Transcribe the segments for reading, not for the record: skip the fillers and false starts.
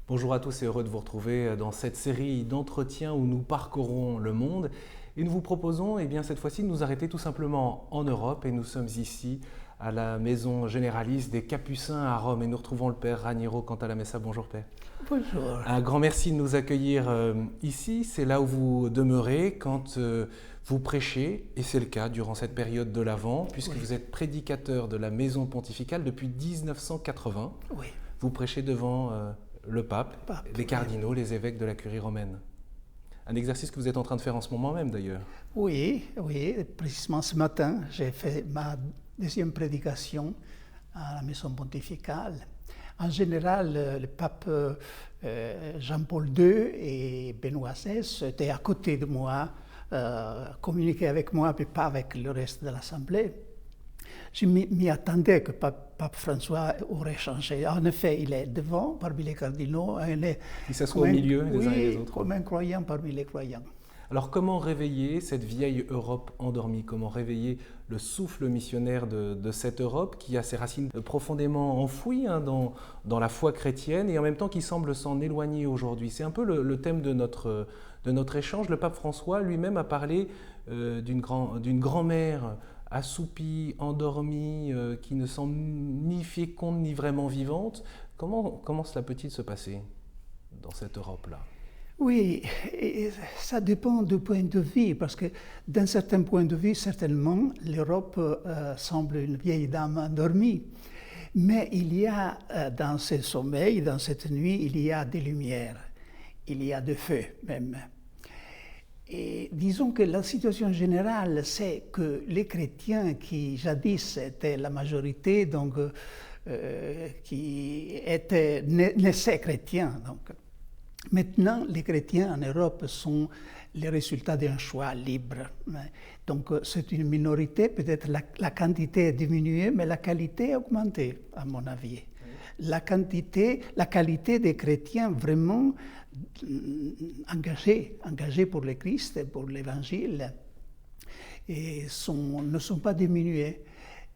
Bonjour à tous et heureux de vous retrouver dans cette série d'entretiens où nous parcourons le monde et nous vous proposons cette fois-ci de nous arrêter tout simplement en Europe et nous sommes ici à la maison généraliste des Capucins à Rome et nous retrouvons le Père Raniero Cantalamessa. Bonjour Père. Bonjour. Un grand merci de nous accueillir ici, c'est là où vous demeurez quand vous prêchez et c'est le cas durant cette période de l'Avent puisque vous êtes prédicateur de la maison pontificale depuis 1980. Oui. Vous prêchez devant le pape, les cardinaux, les évêques de la curie romaine. Un exercice que vous êtes en train de faire en ce moment même d'ailleurs. Oui, précisément ce matin, j'ai fait ma deuxième prédication à la maison pontificale. En général, le pape Jean-Paul II et Benoît XVI étaient à côté de moi, communiquaient avec moi, mais pas avec le reste de l'Assemblée. Je m'y attendais que pape François aurait changé. En effet, il est devant, parmi les cardinaux. Il s'assoit au milieu des uns et des autres. Comme un croyant parmi les croyants. Alors comment réveiller cette vieille Europe endormie? Comment réveiller le souffle missionnaire de cette Europe qui a ses racines profondément enfouies dans la foi chrétienne et en même temps qui semble s'en éloigner aujourd'hui? C'est un peu le thème de notre échange. Le pape François lui-même a parlé d'une grand-mère assoupie, endormie, qui ne semble ni féconde ni vraiment vivante. Comment cela peut-il se passer dans cette Europe-là? Oui, et ça dépend du point de vue, parce que d'un certain point de vue, certainement, l'Europe semble une vieille dame endormie. Mais il y a dans ce sommeil, dans cette nuit, il y a des lumières, il y a des feux même. Et disons que la situation générale, c'est que les chrétiens qui jadis étaient la majorité, donc qui naissaient chrétiens, donc, maintenant les chrétiens en Europe sont les résultats d'un choix libre. Donc c'est une minorité, peut-être la quantité a diminué, mais la qualité a augmenté, à mon avis. La qualité des chrétiens vraiment engagés pour le Christ et pour l'Évangile et ne sont pas diminués.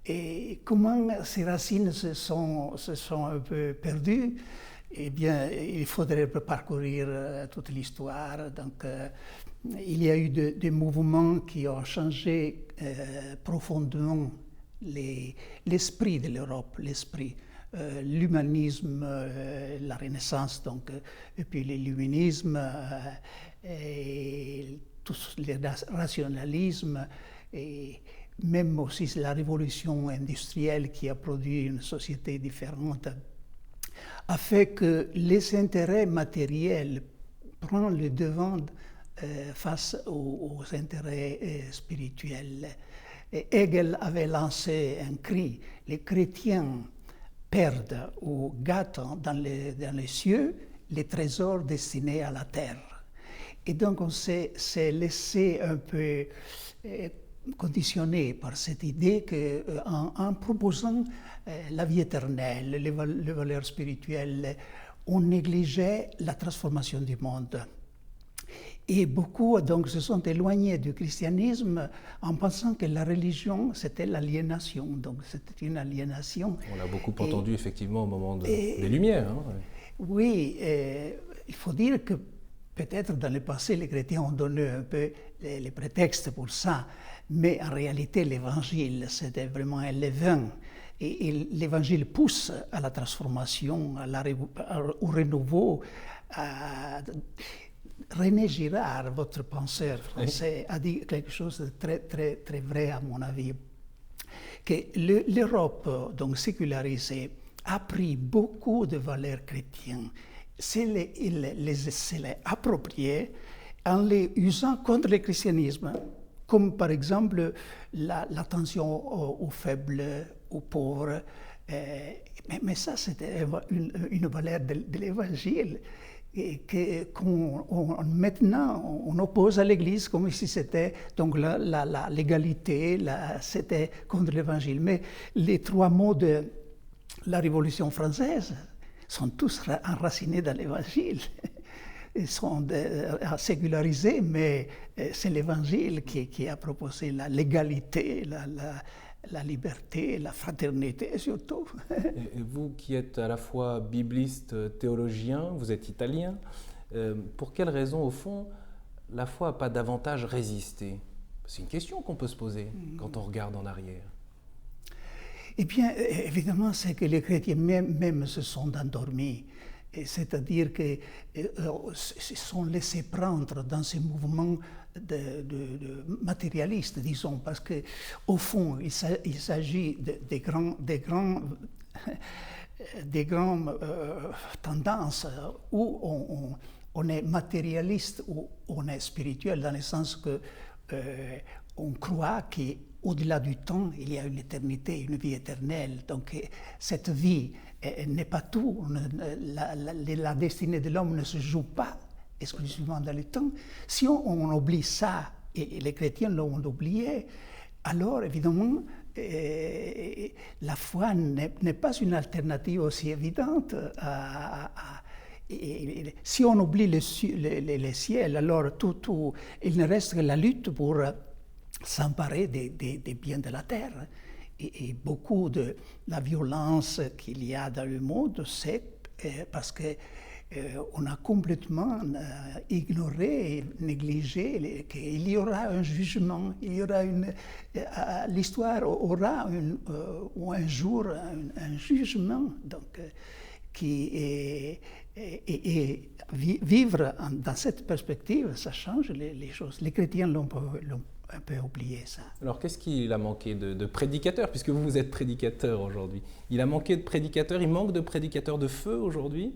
Et comment ces racines se sont un peu perdues? Eh bien, il faudrait parcourir toute l'histoire. Donc, il y a eu des mouvements qui ont changé profondément l'esprit de l'Europe, l'humanisme, la Renaissance, donc, et puis l'illuminisme, et tout le rationalisme, et même aussi la révolution industrielle qui a produit une société différente, a fait que les intérêts matériels prennent le devant face aux intérêts spirituels. Et Hegel avait lancé un cri: les chrétiens perdent ou gâtent dans les cieux les trésors destinés à la terre. Et donc on s'est laissé un peu conditionné par cette idée qu'en proposant la vie éternelle, les valeurs spirituelles, on négligeait la transformation du monde. Et beaucoup donc se sont éloignés du christianisme en pensant que la religion c'était l'aliénation. Donc c'était une aliénation. On l'a beaucoup entendu effectivement au moment des Lumières. Hein. Oui, il faut dire que peut-être dans le passé les chrétiens ont donné un peu les prétextes pour ça, mais en réalité l'évangile c'était vraiment un levain. Et l'évangile pousse à la transformation, au renouveau. René Girard, votre penseur français, a dit quelque chose de très, très, très vrai à mon avis, que l'Europe, donc sécularisée, a pris beaucoup de valeurs chrétiennes, c'est les approprier en les usant contre le christianisme, comme par exemple l'attention aux faibles, aux pauvres. Mais ça, c'était une valeur de l'Évangile. Et maintenant, on oppose à l'Église comme si c'était donc l'égalité, c'était contre l'Évangile. Mais les trois mots de la Révolution française sont tous enracinés dans l'Évangile. Ils sont sécularisés, mais c'est l'Évangile qui a proposé la légalité, la liberté, la fraternité surtout. Et vous qui êtes à la fois bibliste, théologien, vous êtes italien, pour quelle raison, au fond, la foi n'a pas davantage résisté? C'est une question qu'on peut se poser quand on regarde en arrière. Eh bien, évidemment, c'est que les chrétiens même se sont endormis. C'est-à-dire que se sont laissés prendre dans ces mouvements de matérialistes, disons, parce qu'au fond, il s'agit des grandes tendances où on est matérialiste ou on est spirituel, dans le sens que on croit qu'au-delà du temps, il y a une éternité, une vie éternelle. Donc cette vie n'est pas tout. La destinée de l'homme ne se joue pas exclusivement dans le temps. Si on oublie ça, et les chrétiens l'ont oublié, alors évidemment, la foi n'est pas une alternative aussi évidente si on oublie les ciels, alors il ne reste que la lutte pour s'emparer des biens de la terre. Et beaucoup de la violence qu'il y a dans le monde, c'est parce qu'on a complètement ignoré et négligé qu'il y aura un jugement, l'histoire aura un jour un jugement. Donc, vivre dans cette perspective, ça change les choses. Les chrétiens l'ont un peu oublié, ça. Alors, qu'est-ce qu'il a manqué de prédicateurs, puisque vous êtes prédicateur aujourd'hui? Il a manqué de prédicateurs, il manque de prédicateurs de feu aujourd'hui?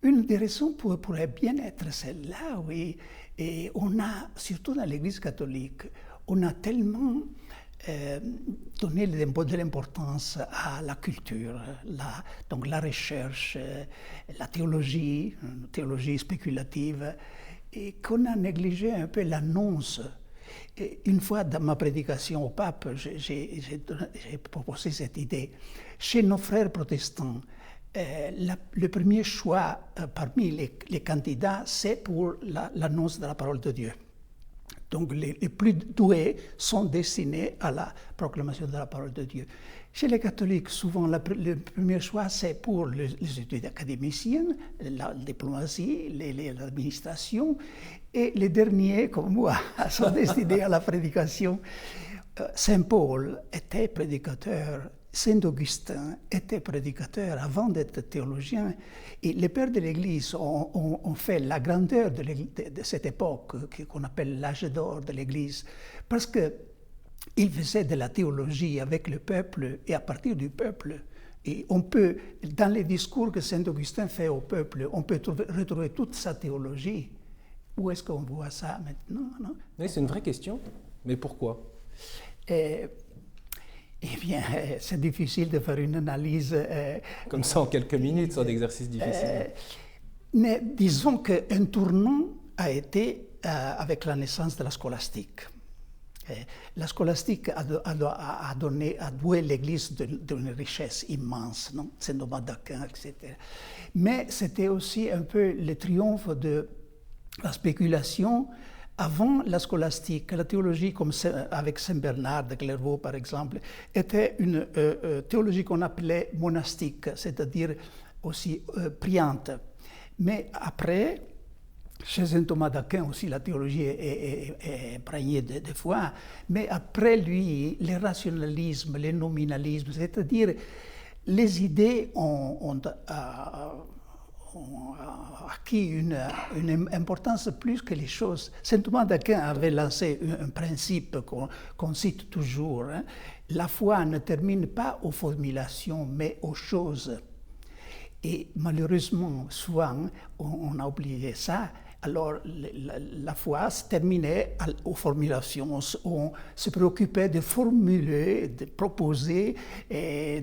Une des raisons pourrait bien être celle-là, oui. Et on a, surtout dans l'Église catholique, on a tellement donné de l'importance à la culture, donc la recherche, la théologie spéculative, et qu'on a négligé un peu l'annonce. Et une fois dans ma prédication au pape, j'ai proposé cette idée. Chez nos frères protestants, le premier choix parmi les candidats, c'est pour l'annonce de la parole de Dieu. Donc les plus doués sont destinés à la proclamation de la parole de Dieu. Chez les catholiques, souvent le premier choix, c'est pour les études académiciennes, la diplomatie, l'administration, et les derniers, comme moi, sont destinés à la prédication. Saint Paul était prédicateur, Saint Augustin était prédicateur avant d'être théologien, et les pères de l'Église ont fait la grandeur de cette époque qu'on appelle l'âge d'or de l'Église, parce qu'ils faisaient de la théologie avec le peuple et à partir du peuple. Et on peut, dans les discours que Saint Augustin fait au peuple, on peut retrouver toute sa théologie. Où est-ce qu'on voit ça maintenant, non? Oui, c'est une vraie question, mais pourquoi? Eh bien, c'est difficile de faire une analyse. Comme ça, en quelques minutes, c'est un exercice difficile. Mais disons qu'un tournant a été avec la naissance de la scolastique. La scolastique a doué l'Église d'une richesse immense, non? Saint Thomas d'Aquin, etc. Mais c'était aussi un peu le triomphe de la spéculation. Avant la scolastique, la théologie, comme avec Saint Bernard de Clairvaux par exemple, était une théologie qu'on appelait monastique, c'est-à-dire aussi priante. Mais après, chez Saint Thomas d'Aquin aussi, la théologie est imprégnée de foi, mais après lui, le rationalisme, le nominalisme, c'est-à-dire les idées ont acquis une importance plus que les choses. Saint Thomas d'Aquin avait lancé un principe qu'on cite toujours. Hein. La foi ne termine pas aux formulations, mais aux choses. Et malheureusement, souvent, on a oublié ça. Alors, la foi se terminait aux formulations. On se préoccupait de formuler, de proposer,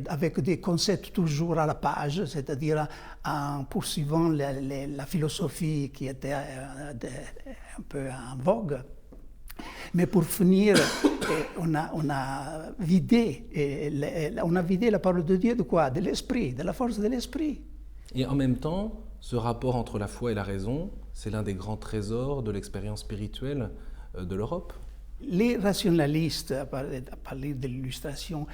avec des concepts toujours à la page, c'est-à-dire en poursuivant la philosophie qui était un peu en vogue. Mais pour finir, on a vidé la parole de Dieu de quoi? De l'esprit, de la force de l'esprit. Et en même temps, ce rapport entre la foi et la raison, c'est l'un des grands trésors de l'expérience spirituelle de l'Europe. les rationalistes, à parler de l'illustration,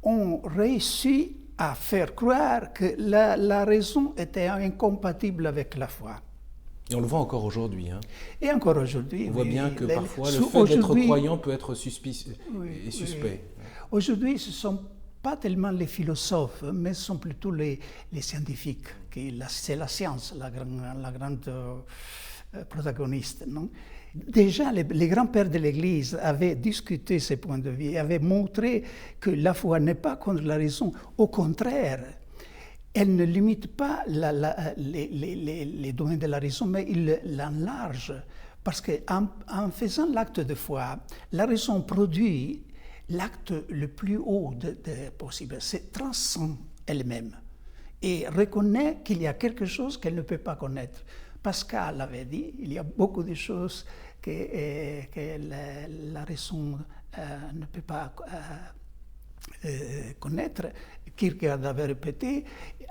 ont réussi à faire croire que la raison était incompatible avec la foi. Et on le voit encore aujourd'hui. Hein. Et encore aujourd'hui. On voit bien que parfois le fait d'être croyant peut être suspect. Aujourd'hui, ce ne sont pas tellement les philosophes, mais ce sont plutôt les scientifiques. C'est la science, la grande protagoniste. Non? Déjà, les grands-pères de l'Église avaient discuté ces points de vue, avaient montré que la foi n'est pas contre la raison. Au contraire, elle ne limite pas les domaines de la raison, mais il l'enlarge. Parce qu'en faisant l'acte de foi, la raison produit l'acte le plus haut possible. C'est transcend elle-même et reconnaît qu'il y a quelque chose qu'elle ne peut pas connaître. Pascal avait dit, il y a beaucoup de choses que la raison ne peut pas connaître. Kierkegaard avait répété,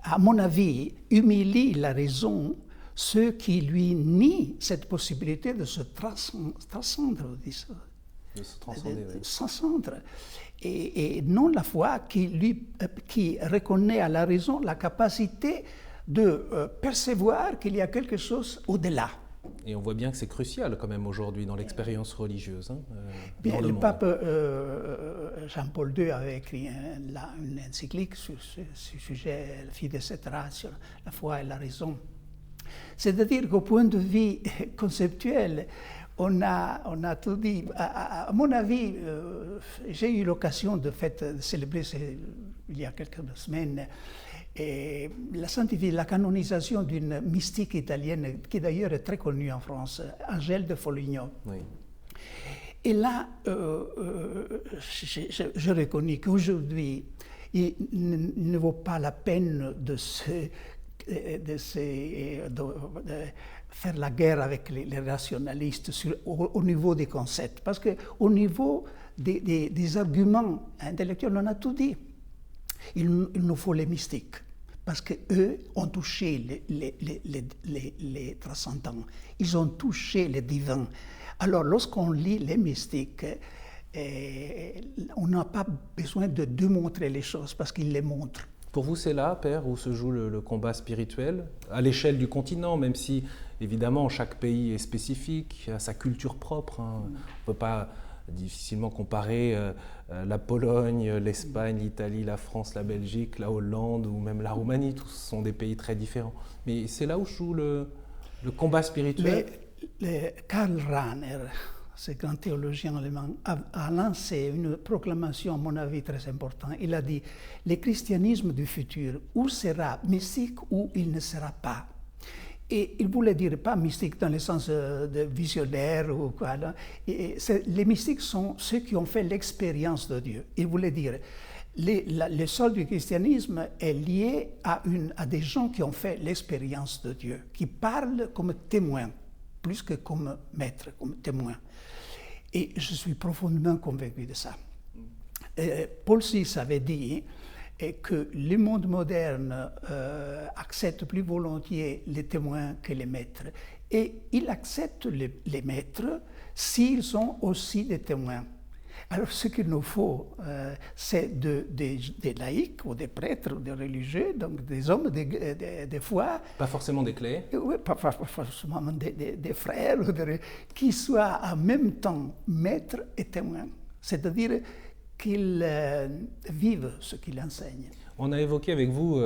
à mon avis, humilie la raison ceux qui lui nient cette possibilité de se transcendre. De se transcender, oui. Transcendre. Et non la foi qui reconnaît à la raison la capacité de percevoir qu'il y a quelque chose au-delà. Et on voit bien que c'est crucial quand même aujourd'hui dans l'expérience religieuse. Hein, bien, le pape Jean-Paul II avait écrit une encyclique sur ce sujet, Fides et Ratio, la foi et la raison. C'est-à-dire qu'au point de vue conceptuel, on a tout dit. À mon avis, j'ai eu l'occasion de célébrer il y a quelques semaines et la canonisation d'une mystique italienne qui d'ailleurs est très connue en France, Angèle de Foligno. Oui. Et là, je reconnais qu'aujourd'hui, il ne vaut pas la peine de faire la guerre avec les rationalistes au niveau des concepts. Parce qu'au niveau des arguments intellectuels, on a tout dit. Il nous faut les mystiques, parce qu'eux ont touché les transcendants, ils ont touché les divins. Alors lorsqu'on lit les mystiques, on n'a pas besoin de démontrer les choses, parce qu'ils les montrent. Pour vous, c'est là, Père, où se joue le combat spirituel, à l'échelle du continent, même si, évidemment, chaque pays est spécifique, a sa culture propre. Hein. On ne peut pas difficilement comparer la Pologne, l'Espagne, l'Italie, la France, la Belgique, la Hollande ou même la Roumanie. Tous sont des pays très différents. Mais c'est là où se joue le combat spirituel. Karl Rahner, ce grand théologien allemand, a lancé une proclamation, à mon avis, très importante. Il a dit « Le christianisme du futur, ou sera mystique ou il ne sera pas ». Et il voulait dire pas mystique dans le sens de visionnaire ou quoi. Les mystiques sont ceux qui ont fait l'expérience de Dieu. Il voulait dire le sol du christianisme est lié à des gens qui ont fait l'expérience de Dieu, qui parlent comme témoins, plus que comme maîtres, comme témoins. Et je suis profondément convaincu de ça. Paul VI avait dit que le monde moderne accepte plus volontiers les témoins que les maîtres. Et il accepte les maîtres s'ils sont aussi des témoins. Alors ce qu'il nous faut, c'est des laïcs ou des prêtres ou des religieux, donc des hommes de foi. Pas forcément des clercs. Oui, pas forcément des frères, qui soient en même temps maîtres et témoins. C'est-à-dire qu'ils vivent ce qu'ils enseignent. On a évoqué avec vous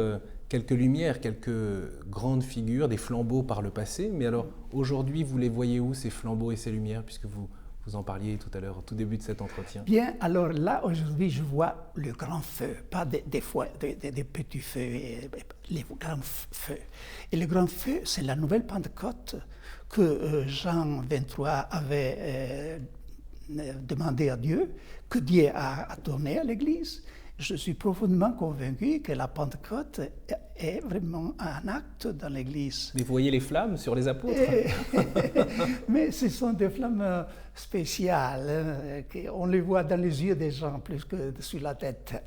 quelques lumières, quelques grandes figures, des flambeaux par le passé, mais alors aujourd'hui, vous les voyez où, ces flambeaux et ces lumières, puisque vous en parliez tout à l'heure, au tout début de cet entretien? Bien, alors là, aujourd'hui, je vois le grand feu, pas des petits feux, les grands feux. Et le grand feu, c'est la nouvelle Pentecôte que Jean XXIII avait demandé à Dieu, que Dieu a donné à l'Église. Je suis profondément convaincu que la Pentecôte est vraiment un acte dans l'Église. Mais vous voyez les flammes sur les apôtres? Mais ce sont des flammes spéciales, on les voit dans les yeux des gens plus que sur la tête.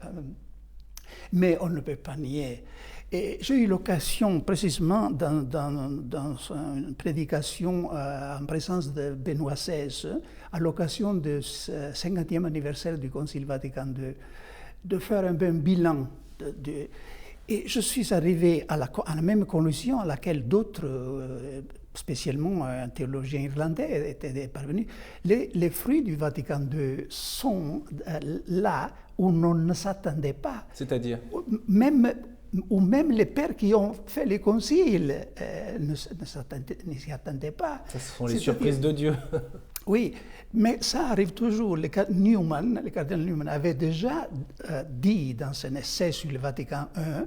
Mais on ne peut pas nier Et j'ai eu l'occasion, précisément dans une prédication en présence de Benoît XVI, à l'occasion du 50e anniversaire du Concile Vatican II, de faire un peu un bilan. Et je suis arrivé à la même conclusion à laquelle d'autres, spécialement un théologien irlandais, étaient parvenus. Les fruits du Vatican II sont là où on ne s'attendait pas. C'est-à-dire Même les pères qui ont fait les conciles ne s'y attendaient pas. Ce sont les surprises de Dieu. Oui, mais ça arrive toujours. Le cardinal Newman avait déjà dit dans son essai sur le Vatican I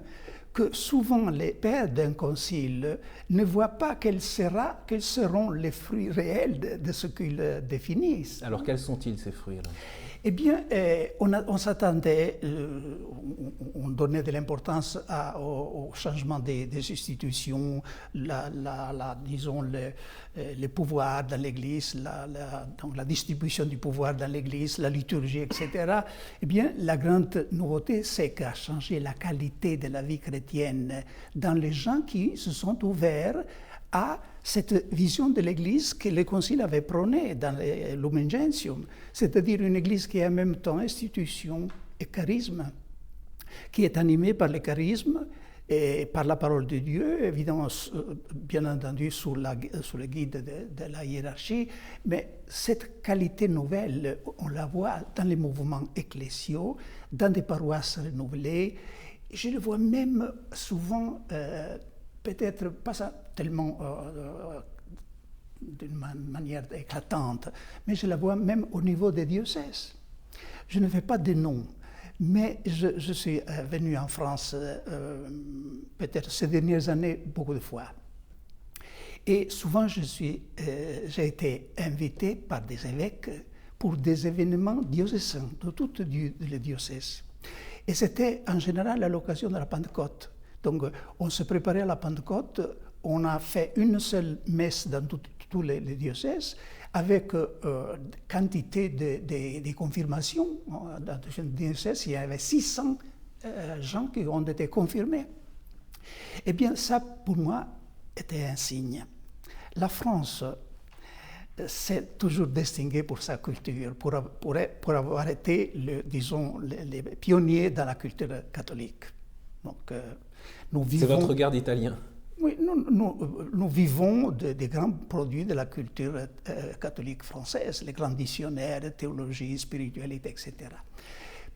que souvent les pères d'un concile ne voient pas quels seront les fruits réels de ce qu'ils définissent. Alors quels sont-ils ces fruits alors ? Eh bien, on s'attendait, on donnait de l'importance au changement des institutions, disons, les pouvoirs dans l'Église, donc la distribution du pouvoir dans l'Église, la liturgie, etc. Eh bien, la grande nouveauté, c'est qu'a changé la qualité de la vie chrétienne dans les gens qui se sont ouverts à cette vision de l'Église que le Concile avait prônée dans le Lumen Gentium, c'est-à-dire une Église qui est en même temps institution et charisme, qui est animée par le charisme et par la parole de Dieu, évidemment, bien entendu sous le guide de la hiérarchie, mais cette qualité nouvelle, on la voit dans les mouvements ecclésiaux, dans des paroisses renouvelées. Je le vois même souvent, peut-être pas tellement d'une manière éclatante, mais je la vois même au niveau des diocèses. Je ne fais pas de noms, mais je suis venu en France peut-être ces dernières années beaucoup de fois. Et souvent j'ai été invité par des évêques pour des événements diocésains de toutes les diocèses. Et c'était en général à l'occasion de la Pentecôte. Donc, on se préparait à la Pentecôte, on a fait une seule messe dans tous les diocèses, avec quantité de confirmations. Dans le diocèse, il y avait 600 gens qui ont été confirmés. Eh bien, ça, pour moi, était un signe. La France s'est toujours distinguée pour sa culture, pour avoir été, les pionniers dans la culture catholique. Donc, c'est votre garde italien. Oui, nous vivons des grands produits de la culture catholique française, les grands dictionnaires, théologie, spiritualité, etc.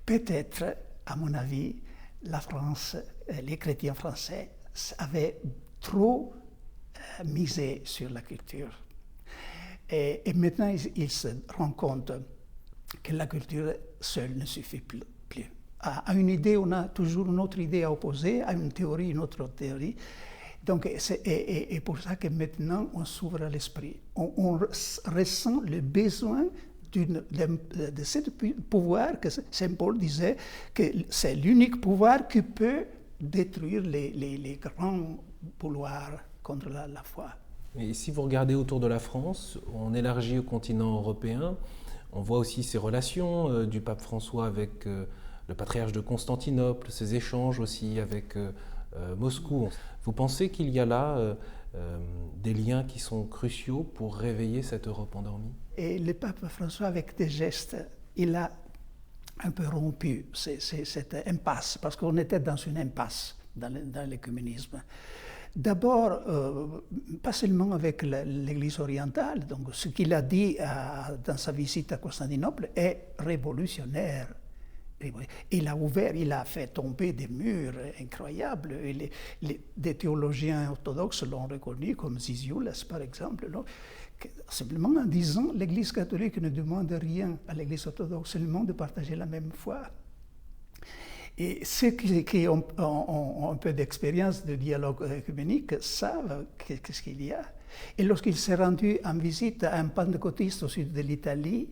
Peut-être, à mon avis, la France, les chrétiens français avaient trop misé sur la culture. Et maintenant, ils se rendent compte que la culture seule ne suffit plus. À une idée, on a toujours une autre idée à opposer, à une théorie, une autre théorie. Donc, c'est pour ça que maintenant, on s'ouvre à l'esprit. On ressent le besoin de ce pouvoir que Saint Paul disait que c'est l'unique pouvoir qui peut détruire les grands pouvoirs contre la foi. Et si vous regardez autour de la France, on élargit au continent européen, on voit aussi ces relations du pape François avec le patriarche de Constantinople, ces échanges aussi avec Moscou. Vous pensez qu'il y a là des liens qui sont cruciaux pour réveiller cette Europe endormie ? Et le pape François, avec des gestes, il a un peu rompu cette impasse, parce qu'on était dans une impasse dans l'écuménisme. D'abord, pas seulement avec l'Église orientale, donc ce qu'il a dit dans sa visite à Constantinople est révolutionnaire. Il a ouvert, il a fait tomber des murs incroyables. Et des théologiens orthodoxes l'ont reconnu, comme Zizioulas par exemple, non? Simplement en disant l'Église catholique ne demande rien à l'Église orthodoxe, seulement de partager la même foi. Et ceux qui ont un peu d'expérience de dialogue œcuménique savent qu'est-ce qu'il y a. Et lorsqu'il s'est rendu en visite à un pentecôtiste au sud de l'Italie,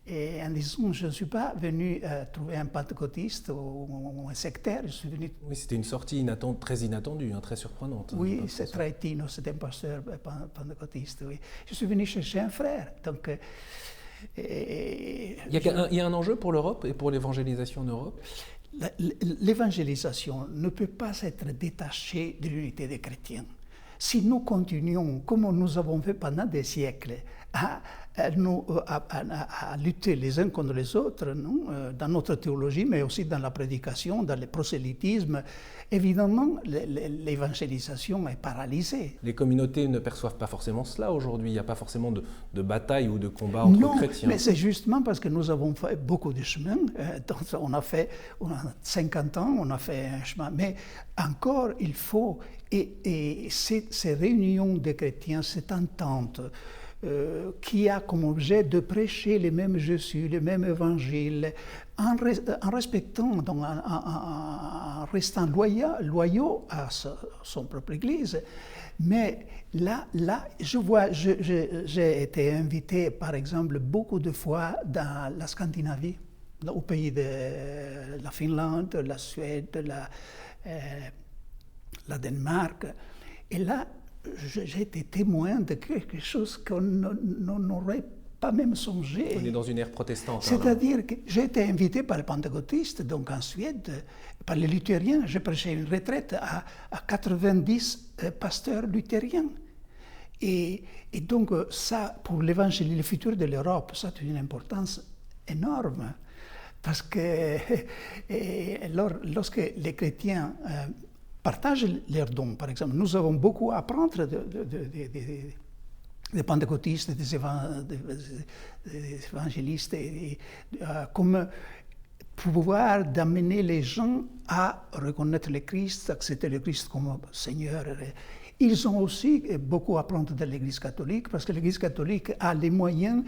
et en disant, je ne suis pas venu trouver un pentecôtiste ou un sectaire, je suis venu... Oui, c'était une sortie très inattendue, très surprenante. Oui, c'est Traetino, c'était un pasteur pentecôtiste, oui. Je suis venu chercher un frère, donc... Il y a un enjeu pour l'Europe et pour l'évangélisation en Europe ? l'évangélisation ne peut pas être détachée de l'unité des chrétiens. Si nous continuons, comme nous avons fait pendant des siècles, à lutter les uns contre les autres, non, dans notre théologie, mais aussi dans la prédication, dans le prosélytisme, évidemment, l'évangélisation est paralysée. Les communautés ne perçoivent pas forcément cela aujourd'hui. Il n'y a pas forcément de bataille ou de combat entre chrétiens. Non, mais c'est justement parce que nous avons fait beaucoup de chemin. On a 50 ans, on a fait un chemin. Mais encore, il faut... Et ces réunions de chrétiens, cette entente, qui a comme objet de prêcher les mêmes Jésus, les mêmes évangiles, en respectant, donc en restant loyaux à son propre Église. Mais là, j'ai été invité, par exemple, beaucoup de fois dans la Scandinavie, au pays de la Finlande, la Suède, la Danemark. Et là, j'ai été témoin de quelque chose qu'on n'aurait pas même songé. On est dans une ère protestante. C'est-à-dire que j'ai été invité par les pentecôtistes, donc en Suède, par les luthériens. J'ai prêché une retraite à 90 pasteurs luthériens. Et donc ça, pour l'évangile, le futur de l'Europe, ça a une importance énorme. Parce que lorsque les chrétiens partagent leurs dons, par exemple, nous avons beaucoup à apprendre des pentecôtistes, des évangélistes, comme pouvoir d'amener les gens à reconnaître le Christ, accepter le Christ comme Seigneur. Ils ont aussi beaucoup à apprendre de l'Église catholique, parce que l'Église catholique a les moyens,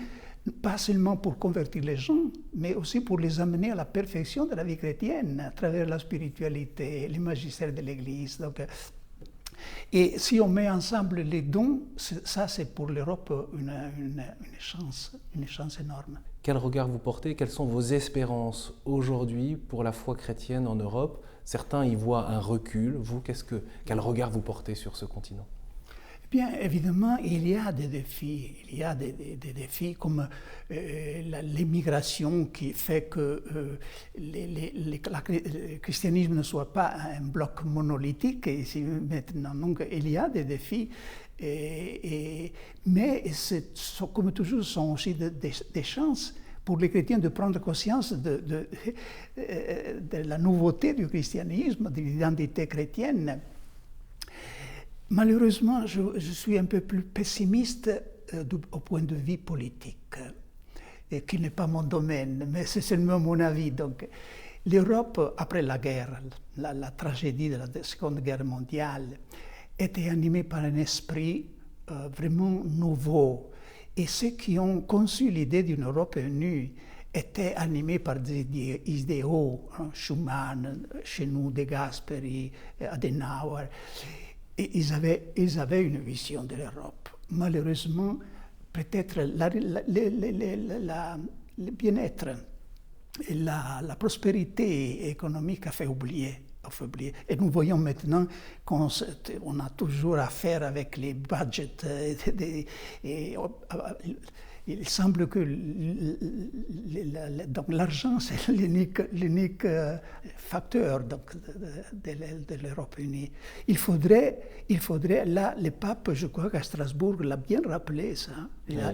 pas seulement pour convertir les gens, mais aussi pour les amener à la perfection de la vie chrétienne, à travers la spiritualité, le magistère de l'Église. Donc, et si on met ensemble les dons, ça c'est pour l'Europe une chance énorme. Quel regard vous portez? Quelles sont vos espérances aujourd'hui pour la foi chrétienne en Europe? Certains y voient un recul. Vous, quel regard vous portez sur ce continent? Bien, évidemment, il y a des défis. Il y a des défis comme l'immigration qui fait que le christianisme ne soit pas un bloc monolithique. Ici, maintenant, donc, il y a des défis. Mais comme toujours, ce sont aussi des chances pour les chrétiens de prendre conscience de la nouveauté du christianisme, de l'identité chrétienne. Malheureusement, je suis un peu plus pessimiste au point de vue politique, qui n'est pas mon domaine, mais c'est seulement mon avis. Donc, l'Europe, après la guerre, la tragédie de la Seconde Guerre mondiale, était animée par un esprit vraiment nouveau. Et ceux qui ont conçu l'idée d'une Europe unie étaient animés par des idéaux, Schuman, chez nous, De Gasperi, Adenauer. Et ils avaient une vision de l'Europe. Malheureusement, peut-être le bien-être et la prospérité économique a fait oublier. Et nous voyons maintenant qu'on a toujours affaire avec les budgets. Il semble que donc l'argent, c'est l'unique facteur donc, de l'Europe unie. Il faudrait, là, le pape, je crois qu'à Strasbourg, l'a bien rappelé ça.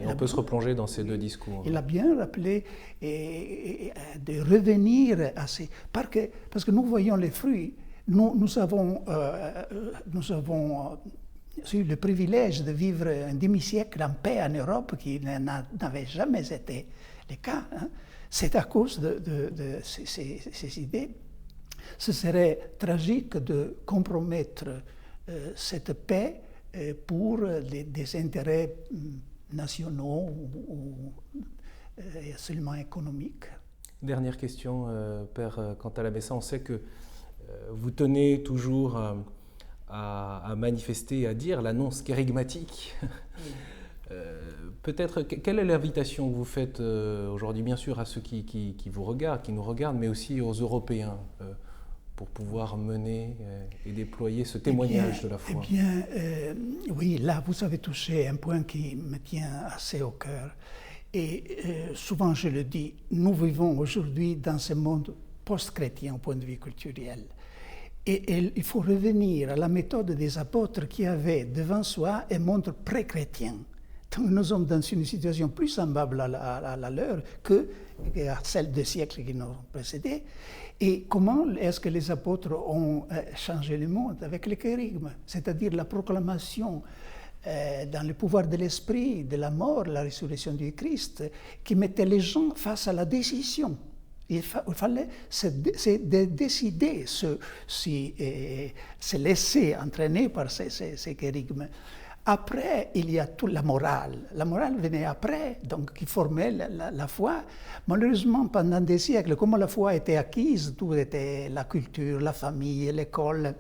On peut se replonger dans ces deux discours. Il a bien rappelé de revenir à ces... Parce que nous voyons les fruits. Nous avons eu le privilège de vivre un demi-siècle en paix en Europe qui n'avait jamais été le cas. Hein. C'est à cause de ces idées. Ce serait tragique de compromettre cette paix pour des intérêts nationaux ou seulement économiques. Dernière question, Père Cantalabessa. On sait que vous tenez toujours à manifester, à dire l'annonce kérigmatique. Peut-être, quelle est l'invitation que vous faites aujourd'hui, bien sûr, à ceux qui vous regardent, qui nous regardent, mais aussi aux Européens, pour pouvoir mener et déployer ce témoignage de la foi? Eh bien, oui, là, vous avez touché un point qui me tient assez au cœur. Et souvent, je le dis, nous vivons aujourd'hui dans ce monde post-chrétien au point de vue culturel. Et il faut revenir à la méthode des apôtres qui avaient devant soi un monde pré-chrétien. Donc nous sommes dans une situation plus semblable à la leur qu'à celle des siècles qui nous ont précédés. Et comment est-ce que les apôtres ont changé le monde? Avec le kérygme, c'est-à-dire la proclamation dans le pouvoir de l'esprit, de la mort, la résurrection du Christ, qui mettait les gens face à la décision. Il fallait se décider, se laisser entraîner par ces kérygmes. Après, il y a toute la morale. La morale venait après, donc qui formait la foi. Malheureusement, pendant des siècles, comme la foi était acquise, tout était la culture, la famille, l'école,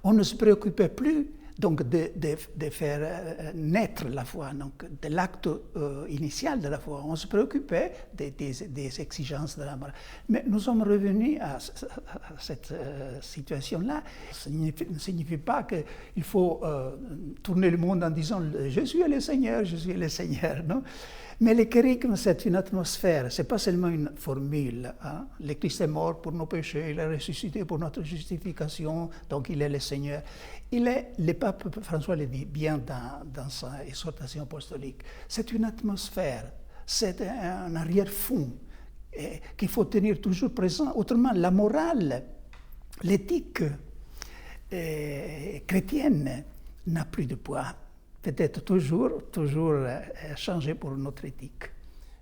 on ne se préoccupait plus donc de faire naître la foi, donc de l'acte initial de la foi. On se préoccupait des exigences de la morale. Mais nous sommes revenus à cette situation-là. Ça ne signifie pas qu'il faut tourner le monde en disant « Je suis le Seigneur, je suis le Seigneur ». Non? Mais le kérygme, c'est une atmosphère, ce n'est pas seulement une formule. Hein? Le Christ est mort pour nos péchés, il est ressuscité pour notre justification, donc il est le Seigneur. Le pape François le dit bien dans sa exhortation apostolique, c'est une atmosphère, c'est un arrière-fond qu'il faut tenir toujours présent. Autrement, la morale, l'éthique chrétienne n'a plus de poids. Peut-être toujours changer pour notre éthique.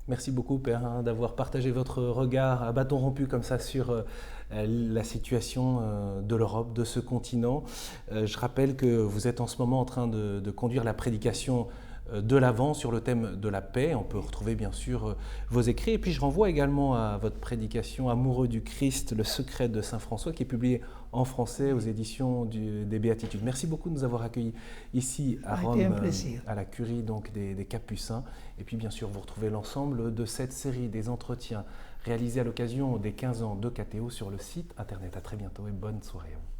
Merci beaucoup, Père, d'avoir partagé votre regard à bâton rompu comme ça sur la situation de l'Europe, de ce continent. Je rappelle que vous êtes en ce moment en train de conduire la prédication de l'Avent sur le thème de la paix. On peut retrouver bien sûr vos écrits. Et puis je renvoie également à votre prédication Amoureux du Christ, le secret de Saint François, qui est publié en français aux éditions des Béatitudes. Merci beaucoup de nous avoir accueillis ici à Rome, à la curie donc des Capucins. Et puis bien sûr, vous retrouvez l'ensemble de cette série des entretiens réalisés à l'occasion des 15 ans de KTO sur le site internet. À très bientôt et bonne soirée à vous.